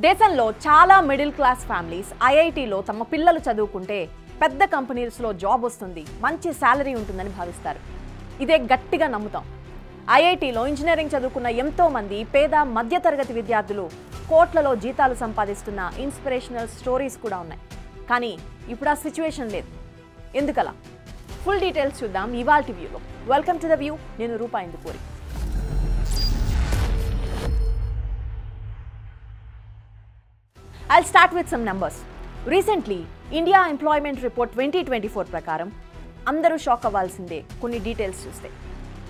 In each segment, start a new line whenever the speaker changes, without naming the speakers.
దేశంలో చాలా middle class families ఐఐటీలో తమ పిల్లలు చదువుకుంటే పెద్ద కంపెనీస్లో జాబ్ వస్తుంది, మంచి సాలరీ ఉంటుందని భావిస్తారు. ఇదే గట్టిగా నమ్ముతాం. ఐఐటీలో ఇంజనీరింగ్ చదువుకున్న ఎంతో మంది పేద మధ్యతరగతి విద్యార్థులు కోట్లలో జీతాలు సంపాదిస్తున్న ఇన్స్పిరేషనల్ స్టోరీస్ కూడా ఉన్నాయి. కానీ ఇప్పుడు ఆ సిచ్యువేషన్ లేదు. ఎందుకలా? ఫుల్ డీటెయిల్స్ చూద్దాం ఇవాల్టి వ్యూలో. Welcome to the view. నేను రూపా Indukuri. I'll start with some numbers. Recently, India Employment Report 2024 ప్రకారం అందరూ షాక్ అవ్వాల్సిందే కొన్ని డీటెయిల్స్ చూస్తే.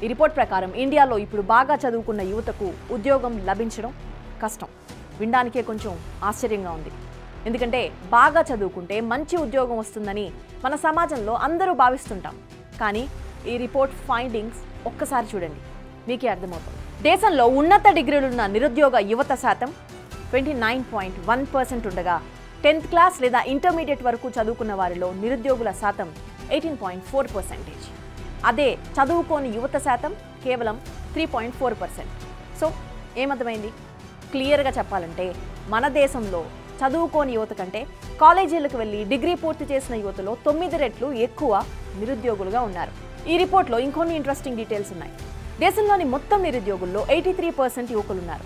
ఈ రిపోర్ట్ ప్రకారం ఇండియాలో ఇప్పుడు బాగా చదువుకున్న యువతకు ఉద్యోగం లభించడం కష్టం. వినడానికే కొంచెం ఆశ్చర్యంగా ఉంది. ఎందుకంటే బాగా చదువుకుంటే మంచి ఉద్యోగం వస్తుందని మన సమాజంలో అందరూ భావిస్తుంటాం. కానీ ఈ రిపోర్ట్ ఫైండింగ్స్ ఒక్కసారి చూడండి, మీకే అర్థమవుతుంది. దేశంలో ఉన్నత డిగ్రీలున్న నిరుద్యోగ యువత శాతం 29.1% ఉండగా 10th క్లాస్ లేదా ఇంటర్మీడియట్ వరకు చదువుకున్న వారిలో నిరుద్యోగుల శాతం 18.4%. అదే చదువుకోని యువత శాతం కేవలం 3.4%. సో ఏమర్థమైంది? క్లియర్గా చెప్పాలంటే మన దేశంలో చదువుకోని యువత కంటే కాలేజీలకు వెళ్ళి డిగ్రీ పూర్తి చేసిన యువతలో 9 రెట్లు ఎక్కువ నిరుద్యోగులుగా ఉన్నారు. ఈ రిపోర్ట్లో ఇంకొన్ని ఇంట్రెస్టింగ్ డీటెయిల్స్ ఉన్నాయి. దేశంలోని మొత్తం నిరుద్యోగుల్లో 83% యువకులున్నారు.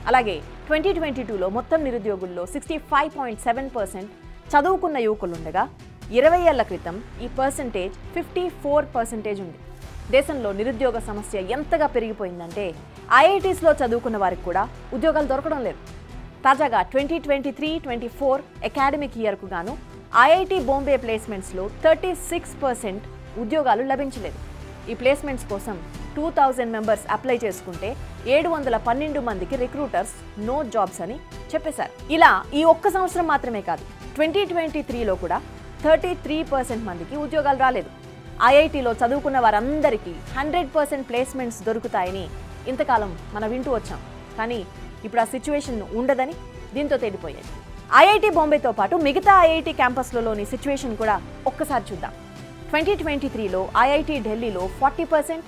అలాగే 2022లో మొత్తం నిరుద్యోగుల్లో 65.7% చదువుకున్న యువకులుండగా 20 ఏళ్ల క్రితం ఈ పర్సంటేజ్ 54% ఉంది. దేశంలో నిరుద్యోగ సమస్య ఎంతగా పెరిగిపోయిందంటే ఐఐటీస్లో చదువుకున్న వారికి కూడా ఉద్యోగాలు దొరకడం లేదు. తాజాగా 2023-24 అకాడమిక్ ఇయర్కు గాను ఐఐటీ బాంబే ప్లేస్మెంట్స్లో 36% ఉద్యోగాలు లభించలేదు. ఈ ప్లేస్మెంట్స్ కోసం 2000 మెంబర్స్ అప్లై చేసుకుంటే 712 మందికి రిక్రూటర్స్ నో జాబ్స్ అని చెప్పేశారు. ఇలా ఈ ఒక్క సంవత్సరం మాత్రమే కాదు, 2023లో కూడా 33% మందికి ఉద్యోగాలు రాలేదు. ఐఐటీలో చదువుకున్న వారందరికీ 100% ప్లేస్మెంట్స్ దొరుకుతాయని ఇంతకాలం మనం వింటూ వచ్చాం. కానీ ఇప్పుడు ఆ సిచ్యువేషన్ ఉండదని దీంతో తేలిపోయాయి. ఐఐటీ బాంబేతో పాటు మిగతా ఐఐటీ క్యాంపస్లలోని సిచ్యువేషన్ కూడా ఒక్కసారి చూద్దాం. 2023లో ఐఐటీ ఢిల్లీలో 40%,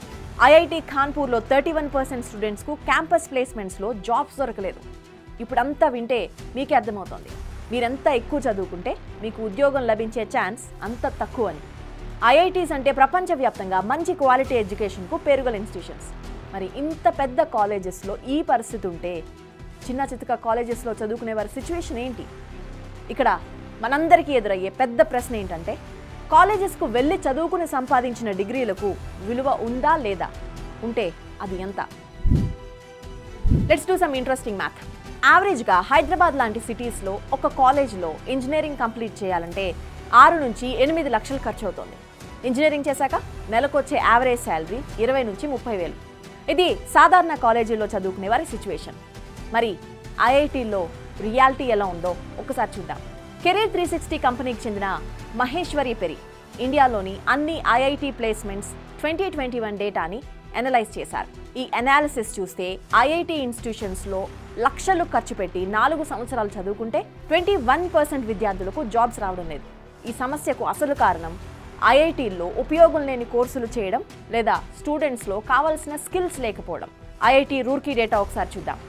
ఐఐటీ కాన్పూర్లో 31% స్టూడెంట్స్కు క్యాంపస్ ప్లేస్మెంట్స్లో జాబ్స్ దొరకలేదు. ఇప్పుడంతా వింటే మీకే అర్థమవుతుంది, మీరెంత ఎక్కువ చదువుకుంటే మీకు ఉద్యోగం లభించే ఛాన్స్ అంత తక్కువ అని. ఐఐటీస్ అంటే ప్రపంచవ్యాప్తంగా మంచి క్వాలిటీ ఎడ్యుకేషన్కు పేరుగల ఇన్స్టిట్యూషన్స్. మరి ఇంత పెద్ద కాలేజెస్లో ఈ పరిస్థితి ఉంటే చిన్న చితక కాలేజెస్లో చదువుకునే వారి సిచ్యువేషన్ ఏంటి? ఇక్కడ మనందరికీ ఎదురయ్యే పెద్ద ప్రశ్న ఏంటంటే, కాలేజెస్కు వెళ్ళి చదువుకుని సంపాదించిన డిగ్రీలకు విలువ ఉందా లేదా? ఉంటే అది ఎంత? Let's do some interesting math. యావరేజ్గా హైదరాబాద్ లాంటి సిటీస్లో ఒక కాలేజ్లో ఇంజనీరింగ్ కంప్లీట్ చేయాలంటే 6 నుంచి 8 లక్షలు ఖర్చు అవుతుంది. ఇంజనీరింగ్ చేశాక నెలకొచ్చే యావరేజ్ శాలరీ 20 నుంచి 30 వేలు. ఇది సాధారణ కాలేజీలో చదువుకునే వారి సిచ్యువేషన్. మరి ఐఐటీలో రియాలిటీ ఎలా ఉందో ఒకసారి చూద్దాం. కెరీర్ 360 కంపెనీకి చెందిన మహేశ్వరి పెరి ఇండియాలోని అన్ని ఐఐటీ ప్లేస్మెంట్స్ 2021 డేటాని అనలైజ్ చేశారు. ఈ అనాలిసిస్ చూస్తే ఐఐటీ ఇన్స్టిట్యూషన్స్లో లక్షలు ఖర్చు పెట్టి 4 సంవత్సరాలు చదువుకుంటే 21% విద్యార్థులకు జాబ్స్ రావడం లేదు. ఈ సమస్యకు అసలు కారణం ఐఐటీల్లో ఉపయోగం లేని కోర్సులు చేయడం లేదా స్టూడెంట్స్లో కావాల్సిన స్కిల్స్ లేకపోవడం. ఐఐటీ రూర్కీ డేటా ఒకసారి చూద్దాం.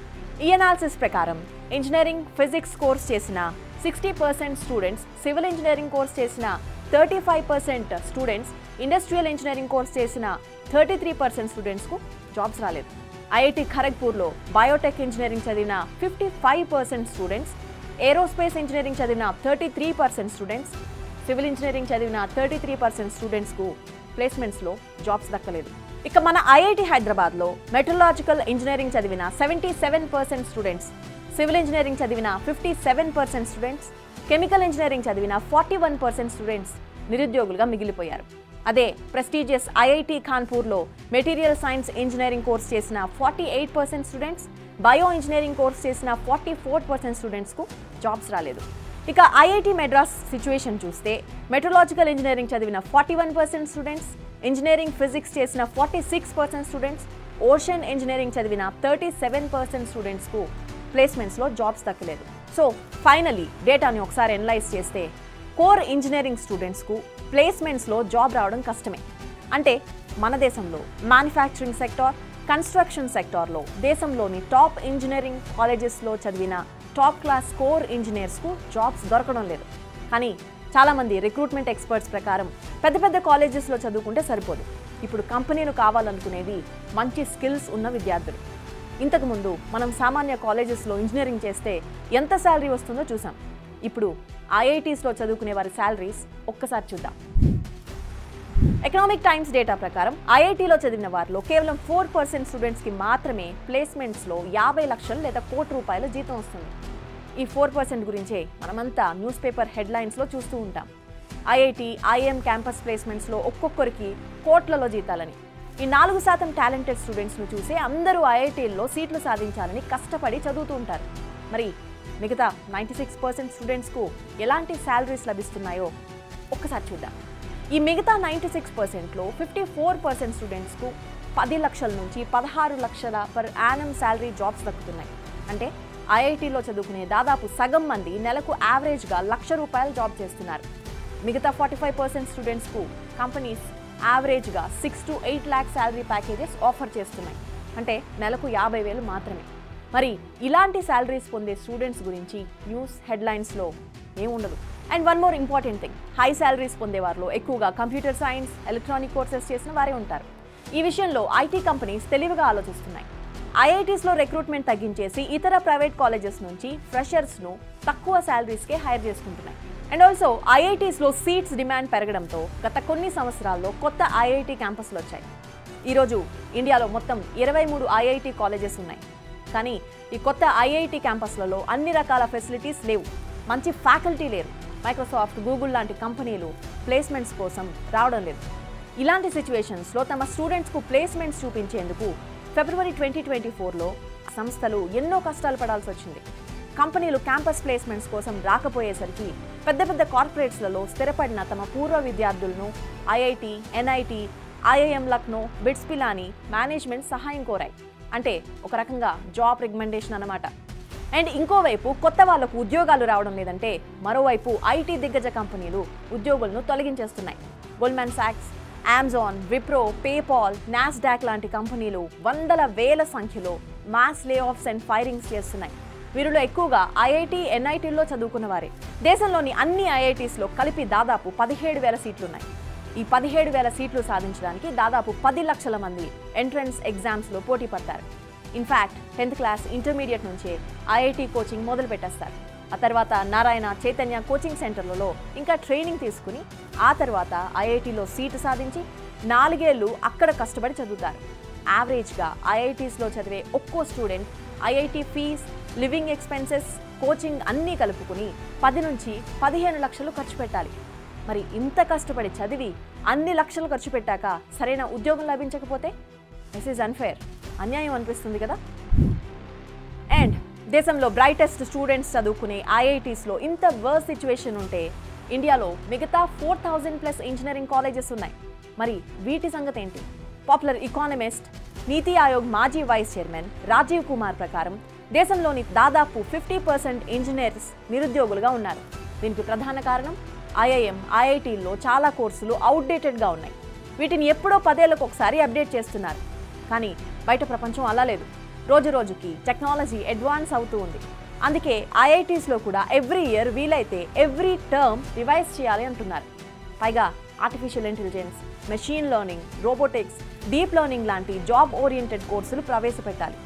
ఈ అనాలిసిస్ ప్రకారం ఇంజనీరింగ్ ఫిజిక్స్ కోర్స్ చేసిన 60% స్టూడెంట్స్, సివిల్ ఇంజనీరింగ్ కోర్స్ చేసిన 35% స్టూడెంట్స్, ఇండస్ట్రియల్ ఇంజనీరింగ్ కోర్స్ చేసిన 33% స్టూడెంట్స్కు జాబ్స్ రాలేదు. ఐఐటి ఖరగ్పూర్లో బయోటెక్ ఇంజనీరింగ్ చదివిన 55% స్టూడెంట్స్, ఏరోస్పేస్ ఇంజనీరింగ్ చదివిన 33% స్టూడెంట్స్, సివిల్ ఇంజనీరింగ్ చదివిన 33% స్టూడెంట్స్కు ప్లేస్మెంట్స్లో జాబ్స్ దక్కలేదు. ఇక మన ఐఐటి హైదరాబాద్లో మెట్రలాజికల్ ఇంజనీరింగ్ చదివిన 77% స్టూడెంట్స్, సివిల్ ఇంజనీరింగ్ చదివిన 57% స్టూడెంట్స్, కెమికల్ ఇంజనీరింగ్ చదివిన 41% స్టూడెంట్స్ నిరుద్యోగులుగా మిగిలిపోయారు. అదే ప్రెస్టీజియస్ ఐఐటి కాన్పూర్లో మెటీరియల్ సైన్స్ ఇంజనీరింగ్ కోర్స్ చేసిన 48% స్టూడెంట్స్, బయో ఇంజనీరింగ్ కోర్స్ చేసిన 44% స్టూడెంట్స్కు జాబ్స్ రాలేదు. ఇక ఐఐటి మెడ్రాస్ సిచ్యువేషన్ చూస్తే మెట్రలాజికల్ ఇంజనీరింగ్ చదివిన 41% స్టూడెంట్స్, ఇంజనీరింగ్ ఫిజిక్స్ చేసిన 46% స్టూడెంట్స్, ఓషన్ ఇంజనీరింగ్ చదివిన 37% స్టూడెంట్స్కు ప్లేస్మెంట్స్లో జాబ్స్ దక్కలేదు. సో ఫైనలీ డేటాని ఒకసారి అనలైజ్ చేస్తే కోర్ ఇంజనీరింగ్ స్టూడెంట్స్కు ప్లేస్మెంట్స్లో జాబ్ రావడం కష్టమే. అంటే మన దేశంలో మ్యానుఫ్యాక్చరింగ్ సెక్టార్, కన్స్ట్రక్షన్ సెక్టార్లో దేశంలోని టాప్ ఇంజనీరింగ్ కాలేజెస్లో చదివిన టాప్ క్లాస్ కోర్ ఇంజనీర్స్కు జాబ్స్ దొరకడం లేదు. కానీ చాలామంది రిక్రూట్మెంట్ ఎక్స్పర్ట్స్ ప్రకారం పెద్ద పెద్ద కాలేజెస్లో చదువుకుంటే సరిపోదు. ఇప్పుడు కంపెనీలు కావాలనుకునేది మంచి స్కిల్స్ ఉన్న విద్యార్థులు. ఇంతకుముందు మనం సామాన్య కాలేజెస్లో ఇంజనీరింగ్ చేస్తే ఎంత శాలరీ వస్తుందో చూసాం. ఇప్పుడు ఐఐటీస్లో చదువుకునే వారి శాలరీస్ ఒక్కసారి చూద్దాం. ఎకనామిక్ టైమ్స్ డేటా ప్రకారం ఐఐటీలో చదివిన వారిలో కేవలం 4% స్టూడెంట్స్కి మాత్రమే ప్లేస్మెంట్స్లో 50 లక్షలు లేదా ₹1,00,00,000 జీతం వస్తుంది. ఈ 4% గురించే మనమంతా న్యూస్ పేపర్ హెడ్లైన్స్లో చూస్తూ ఉంటాం. ఐఐటీ, ఐఎం క్యాంపస్ ప్లేస్మెంట్స్లో ఒక్కొక్కరికి కోట్లలో జీతాలని. ఈ 4% టాలెంటెడ్ స్టూడెంట్స్ను చూసే అందరూ ఐఐటీల్లో సీట్లు సాధించాలని కష్టపడి చదువుతూ ఉంటారు. మరి మిగతా 96% స్టూడెంట్స్కు ఎలాంటి శాలరీస్ లభిస్తున్నాయో ఒక్కసారి చూద్దాం. ఈ మిగతా 96%లో 54% స్టూడెంట్స్కు 10 లక్షల నుంచి 16 లక్షల పర్ యానం శాలరీ జాబ్స్ దక్కుతున్నాయి. అంటే ఐఐటీలో చదువుకునే దాదాపు సగం మంది నెలకు యావరేజ్గా ₹1,00,000 జాబ్ చేస్తున్నారు. మిగతా 45% స్టూడెంట్స్కు కంపెనీస్ యావరేజ్గా 6 to 8 lakh salary packages offer చేస్తున్నాయి. అంటే నెలకు 50,000 మాత్రమే. మరి ఇలాంటి శాలరీస్ పొందే స్టూడెంట్స్ గురించి న్యూస్ హెడ్లైన్స్లో ఏముండదు. And one more important thing, high salaries పొందేవారిలో ఎక్కువగా కంప్యూటర్ సైన్స్, ఎలక్ట్రానిక్ కోర్సెస్ చేసిన వారే ఉంటారు. ఈ విషయంలో ఐటీ కంపెనీస్ తెలివిగా ఆలోచిస్తున్నాయి. ఐఐటీస్లో రిక్రూట్మెంట్ తగ్గించేసి ఇతర ప్రైవేట్ కాలేజెస్ నుంచి ఫ్రెషర్స్ను తక్కువ శాలరీస్కే హైర్ చేసుకుంటున్నాయి. అండ్ ఆల్సో ఐఐటీస్లో సీట్స్ డిమాండ్ పెరగడంతో గత కొన్ని సంవత్సరాల్లో కొత్త ఐఐటీ క్యాంపస్లు వచ్చాయి. ఈరోజు ఇండియాలో మొత్తం 23 ఐఐటీ కాలేజెస్ ఉన్నాయి. కానీ ఈ కొత్త ఐఐటీ క్యాంపస్లలో అన్ని రకాల ఫెసిలిటీస్ లేవు, మంచి ఫ్యాకల్టీ లేరు. మైక్రోసాఫ్ట్, గూగుల్ లాంటి కంపెనీలు ప్లేస్మెంట్స్ కోసం రావడం లేదు. ఇలాంటి సిచ్యువేషన్స్లో తమ స్టూడెంట్స్కు ప్లేస్మెంట్స్ చూపించేందుకు ఫిబ్రవరి 2024లో సంస్థలు ఎన్నో కష్టాలు పడాల్సి వచ్చింది. కంపెనీలు క్యాంపస్ ప్లేస్మెంట్స్ కోసం రాకపోయేసరికి పెద్ద పెద్ద కార్పొరేట్స్లలో స్థిరపడిన తమ పూర్వ విద్యార్థులను IIT, NIT, IIM Lucknow, bits Pilani management సహాయం కోరాయి. అంటే ఒక రకంగా జాబ్ రికమెండేషన్ అన్నమాట. అండ్ ఇంకోవైపు కొత్త వాళ్లకు ఉద్యోగాలు రావడం లేదంటే మరోవైపు ఐటీ దిగ్గజ కంపెనీలు ఉద్యోగులను తొలగించేస్తున్నాయి. గోల్డ్మాన్ సాక్స్, అమెజాన్, విప్రో, పేపాల్, నాస్డాక్ లాంటి కంపెనీలు వందల వేల సంఖ్యలో మాస్ లే ఆఫ్స్ అండ్ ఫైరింగ్స్ చేస్తున్నాయి. వీరిలో ఎక్కువగా ఐఐటి, ఎన్ఐటీల్లో చదువుకున్న వారే. దేశంలోని అన్ని ఐఐటీస్లో కలిపి దాదాపు 17,000 సీట్లున్నాయి. ఈ 17,000 సీట్లు సాధించడానికి దాదాపు 10 లక్షల మంది ఎంట్రన్స్ ఎగ్జామ్స్లో పోటీ పడతారు. ఇన్ఫ్యాక్ట్ 10th క్లాస్, ఇంటర్మీడియట్ నుంచే ఐఐటి కోచింగ్ మొదలు పెట్టేస్తారు. ఆ తర్వాత నారాయణ, చైతన్య కోచింగ్ సెంటర్లలో ఇంకా ట్రైనింగ్ తీసుకుని ఆ తర్వాత ఐఐటీలో సీటు సాధించి 4 ఏళ్ళు అక్కడ కష్టపడి చదువుతారు. యావరేజ్గా ఐఐటీస్లో చదివే ఒక్కో student IIT fees, living expenses, coaching అన్నీ కలుపుకుని 10 నుంచి 15 లక్షలు ఖర్చు పెట్టాలి. మరి ఇంత కష్టపడి చదివి అన్ని లక్షలు ఖర్చు పెట్టాక సరైన ఉద్యోగం లభించకపోతే దిస్ ఈజ్ అన్ఫేర్, అన్యాయం అనిపిస్తుంది కదా. అండ్ దేశంలో బ్రైటెస్ట్ స్టూడెంట్స్ చదువుకునే ఐఐటీస్లో ఇంత వర్స్ సిచ్యువేషన్ ఉంటే ఇండియాలో మిగతా 4,000+ ఇంజనీరింగ్ కాలేజెస్ ఉన్నాయి. మరి వీటి సంగతి ఏంటి? పాపులర్ ఎకానమిస్ట్, నీతి ఆయోగ్ మాజీ వైస్ చైర్మన్ రాజీవ్ కుమార్ ప్రకారం దేశంలోని దాదాపు 50% ఇంజనీర్స్ నిరుద్యోగులుగా ఉన్నారు. దీనికి ప్రధాన కారణం ఐఐఎం, ఐఐటీల్లో చాలా కోర్సులు అవుట్డేటెడ్గా ఉన్నాయి. వీటిని ఎప్పుడో 10 ఏళ్లకు ఒకసారి అప్డేట్ చేస్తున్నారు. కానీ బయట ప్రపంచం అలా లేదు. రోజు రోజుకి టెక్నాలజీ అడ్వాన్స్ అవుతూ ఉంది. అందుకే ఐఐటీస్లో కూడా ఎవ్రీ ఇయర్ వీలైతే ఎవ్రీ టర్మ్ రివైజ్ చేయాలి అంటున్నారు. పైగా artificial intelligence, machine learning, robotics, deep learning లాంటి జాబ్ ఓరియంటెడ్ కోర్సులు ప్రవేశపెట్టాలి.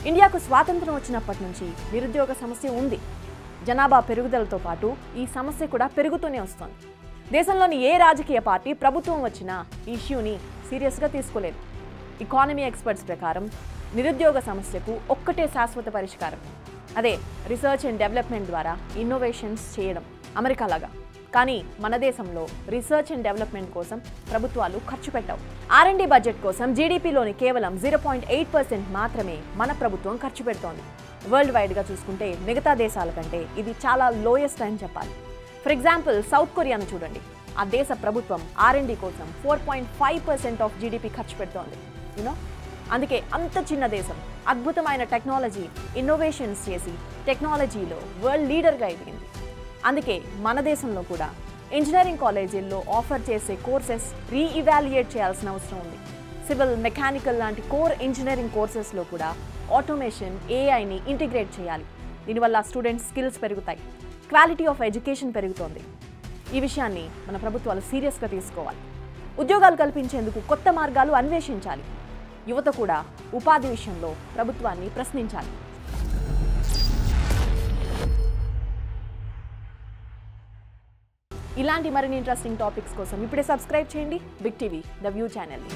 ఇండియాకు స్వాతంత్రం వచ్చినప్పటి నుంచి నిరుద్యోగ సమస్య ఉంది. జనాభా పెరుగుదలతో పాటు ఈ సమస్య కూడా పెరుగుతూనే వస్తోంది. దేశంలోని ఏ రాజకీయ పార్టీ ప్రభుత్వం వచ్చినా ఈ ఇష్యూని సీరియస్గా తీసుకోలేదు. ఎకానమీ ఎక్స్పర్ట్స్ ప్రకారం నిరుద్యోగ సమస్యకు ఒక్కటే శాశ్వత పరిష్కారం, అదే రీసెర్చ్ అండ్ డెవలప్మెంట్ ద్వారా ఇన్నోవేషన్స్ చేయడం, అమెరికా లాగా. కానీ మన దేశంలో రీసెర్చ్ అండ్ డెవలప్మెంట్ కోసం ప్రభుత్వాలు ఖర్చు పెట్టవు. R&D బడ్జెట్ కోసం జీడీపీలోని కేవలం 0.8% మాత్రమే మన ప్రభుత్వం ఖర్చు పెడుతోంది. వరల్డ్ వైడ్గా చూసుకుంటే మిగతా దేశాల కంటే ఇది చాలా లోయెస్ట్ అని చెప్పాలి. ఫర్ ఎగ్జాంపుల్ సౌత్ కొరియాను చూడండి. ఆ దేశ ప్రభుత్వం R&D కోసం 4.5% ఆఫ్ జీడీపీ ఖర్చు పెడుతోంది. అందుకే అంత చిన్న దేశం అద్భుతమైన టెక్నాలజీ, ఇన్నోవేషన్స్ చేసి టెక్నాలజీలో వరల్డ్ లీడర్గా ఎదిగింది. అందుకే మన దేశంలో కూడా ఇంజనీరింగ్ కాలేజీల్లో ఆఫర్ చేసే కోర్సెస్ రీఇవాల్యుయేట్ చేయాల్సిన అవసరం ఉంది. సివిల్, మెకానికల్ లాంటి కోర్ ఇంజనీరింగ్ కోర్సెస్లో కూడా ఆటోమేషన్, ఏఐని ఇంటిగ్రేట్ చేయాలి. దీనివల్ల స్టూడెంట్స్ స్కిల్స్ పెరుగుతాయి, క్వాలిటీ ఆఫ్ ఎడ్యుకేషన్ పెరుగుతోంది. ఈ విషయాన్ని మన ప్రభుత్వాలు సీరియస్గా తీసుకోవాలి. ఉద్యోగాలు కల్పించేందుకు కొత్త మార్గాలు అన్వేషించాలి. యువత కూడా ఉపాధి విషయంలో ప్రభుత్వాన్ని ప్రశ్నించాలి. ఇలాంటి మరిన్ని ఇంట్రెస్టింగ్ టాపిక్స్ కోసం ఇప్పుడే సబ్స్క్రైబ్ చేయండి బిగ్ టీవీ ద వ్యూ ఛానల్ని.